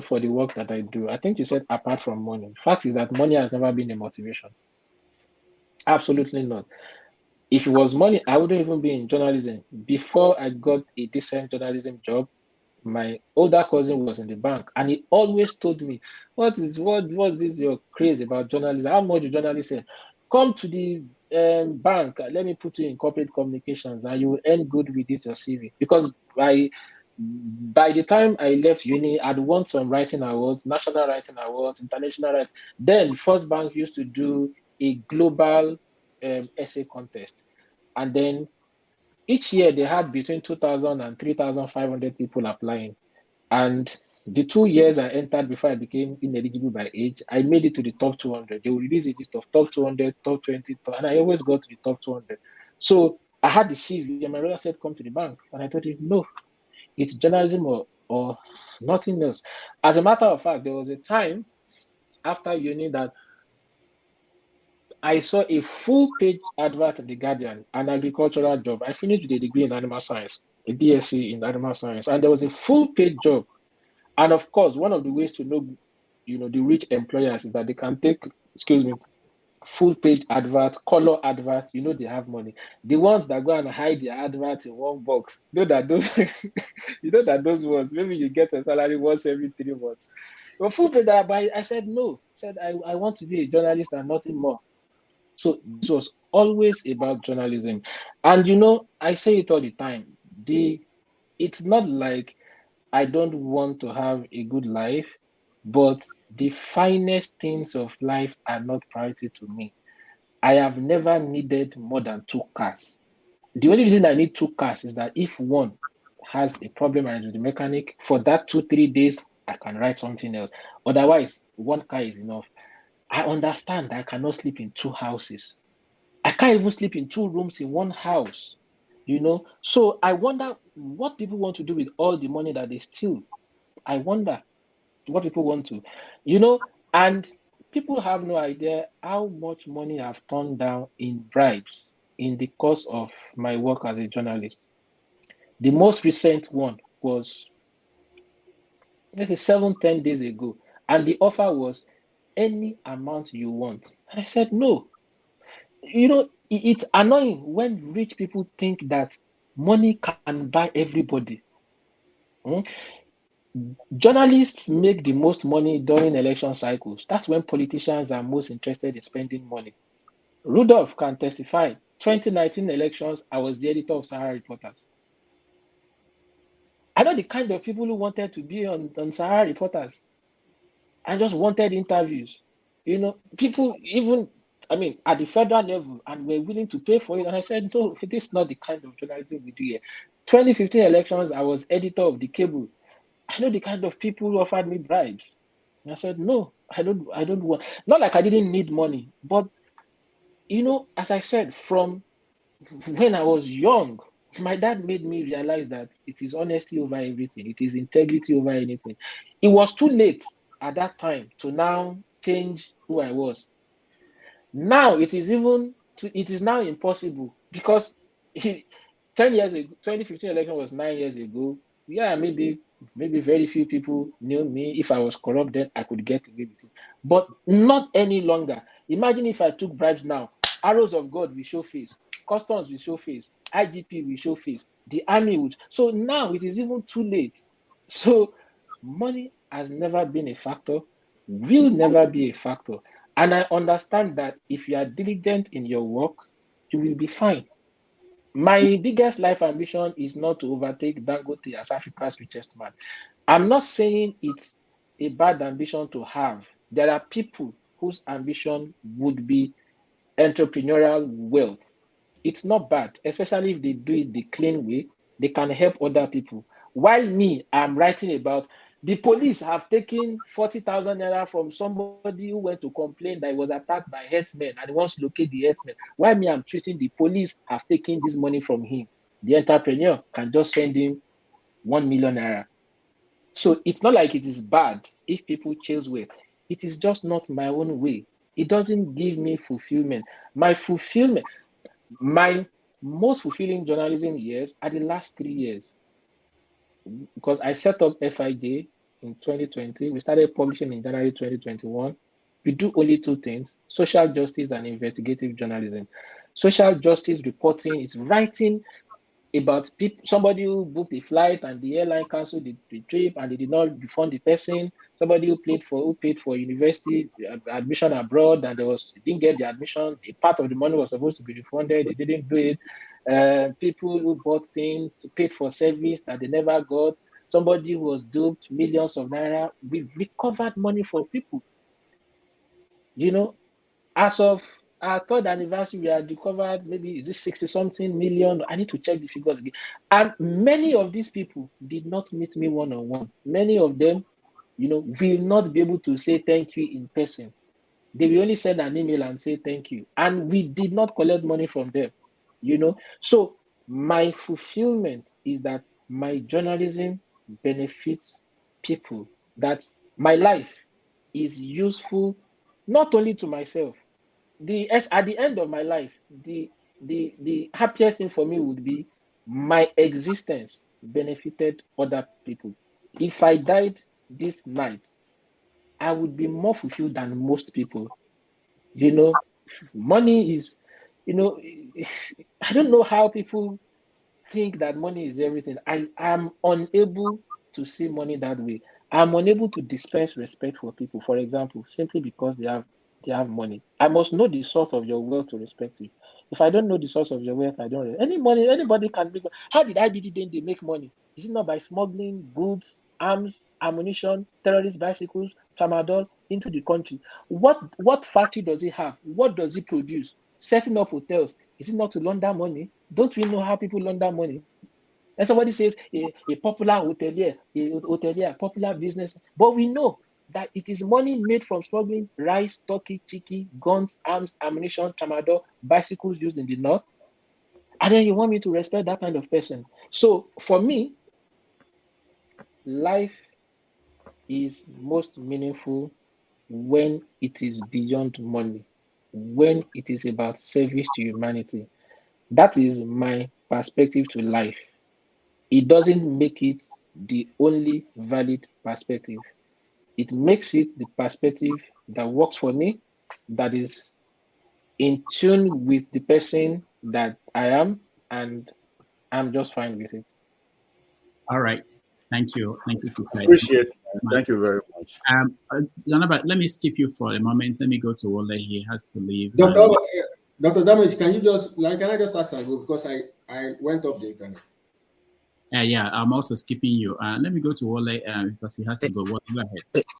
for the work that I do. I think you said apart from money. Fact is that money has never been a motivation. Absolutely not. If it was money, I wouldn't even be in journalism. Before I got a decent journalism job, my older cousin was in the bank, and he always told me, what is your craze about journalism? How much journalists say? Come to the bank, let me put you in corporate communications, and you will earn good with this your CV. Because by the time I left uni, I'd won some writing awards, national writing awards, international writing. Then First Bank used to do a global essay contest, and then each year they had between 2,000 and 3,500 people applying. And the 2 years I entered before I became ineligible by age, I made it to the top 200. They will release a list of top 200, top 20, and I always got to the top 200. So I had the CV, and my brother said, come to the bank. And I told him, no, it's journalism or nothing else. As a matter of fact, there was a time after uni that I saw a full page advert in The Guardian, an agricultural job. I finished with a degree in animal science, a BSc in animal science, and there was a full page job. And of course, one of the ways to know, the rich employers is that they can take, excuse me, full page adverts, color adverts, they have money. The ones that go and hide their adverts in one box, those ones, maybe you get a salary once every 3 months. But full page advert, I said no. I said I want to be a journalist and nothing more. So this was always about journalism. And I say it all the time. It's not like I don't want to have a good life, but the finest things of life are not priority to me. I have never needed more than 2 cars. The only reason I need 2 cars is that if one has a problem and with the mechanic, for that 2, 3 days, I can write something else. Otherwise, 1 car is enough. I understand that I cannot sleep in 2 houses. I can't even sleep in 2 rooms in one house. So I wonder what people want to do with all the money that they steal. I wonder what people want to, and people have no idea how much money I've turned down in bribes in the course of my work as a journalist. The most recent one was, let's say, 7, 10 days ago, and the offer was any amount you want. And I said, no. It's annoying when rich people think that money can buy everybody. Hmm? Journalists make the most money during election cycles. That's when politicians are most interested in spending money. Rudolf can testify. 2019 elections, I was the editor of Sahara Reporters. I know the kind of people who wanted to be on Sahara Reporters and just wanted interviews. People even, at the federal level, and were willing to pay for it. And I said, no, this is not the kind of journalism we do here. 2015 elections, I was editor of The Cable. I know the kind of people who offered me bribes. And I said, no, I don't want. Not like I didn't need money, but as I said, from when I was young, my dad made me realize that it is honesty over everything. It is integrity over anything. It was too late at that time to now change who I was. Now it is now impossible because 10 years ago, 2015 election was 9 years ago. Yeah, maybe very few people knew me. If I was corrupt, then I could get away with it. But not any longer. Imagine if I took bribes now. Arrows of God will show face. Customs will show face. IGP will show face. The army would. So now it is even too late. So money has never been a factor, will never be a factor. And I understand that if you are diligent in your work, you will be fine. My biggest life ambition is not to overtake Dangote as Africa's richest man. I'm not saying it's a bad ambition to have. There are people whose ambition would be entrepreneurial wealth. It's not bad, especially if they do it the clean way. They can help other people. While me, I'm writing about the police have taken 40,000 naira from somebody who went to complain that he was attacked by herdsmen and he wants to locate the herdsmen. While me, I'm treating the police have taken this money from him. The entrepreneur can just send him 1 million naira. So it's not like it is bad if people chase wealth. It is just not my own way. It doesn't give me fulfillment. My most fulfilling journalism years are the last 3 years because I set up FIJ in 2020. We started publishing in January 2021. We do only two things: social justice and investigative journalism. Social justice reporting is writing about people, somebody who booked a flight and the airline canceled the trip and they did not refund the person, somebody who paid for university admission abroad and didn't get the admission, a part of the money was supposed to be refunded, they didn't do it. People who bought things, paid for service that they never got, somebody who was duped millions of naira. We've recovered money for people. As of our third anniversary, we had recovered maybe, is it 60 something million? I need to check the figures again. And many of these people did not meet me one on one. Many of them, will not be able to say thank you in person. They will only send an email and say thank you. And we did not collect money from them. So my fulfillment is that my journalism benefits people, that my life is useful not only to myself. At the end of my life, the happiest thing for me would be my existence benefited other people. If I died this night, I would be more fulfilled than most people. Money is, I don't know how people think that money is everything. I am unable to see money that way. I'm unable to dispense respect for people, for example, simply because they have money. I must know the source of your wealth to respect you. If I don't know the source of your wealth, I don't. Anybody can make. How did IBD make money? Is it not by smuggling goods, arms, ammunition, terrorist bicycles, tramadol into the country? What factory does it have? What does it produce? Setting up hotels. Is it not to launder money? Don't we know how people launder money? And somebody says a popular hotelier, popular business, but we know that it is money made from smuggling rice, turkey, chicken, guns, arms, ammunition, tramadol, bicycles used in the north. And then you want me to respect that kind of person. So for me, life is most meaningful when it is beyond money, when it is about service to humanity. That is my perspective to life. It doesn't make it the only valid perspective. It makes it the perspective that works for me, that is in tune with the person that I am, and I'm just fine with it. All right. Thank you. Thank you, Fisayo. Appreciate it. Thank you very much. Zanaba, let me skip you for a moment. Let me go to Wole. He has to leave. Dr. Damage, can I just ask and go, because I went off the internet? Yeah, I'm also skipping you. Let me go to Wole because he has to go. Go ahead.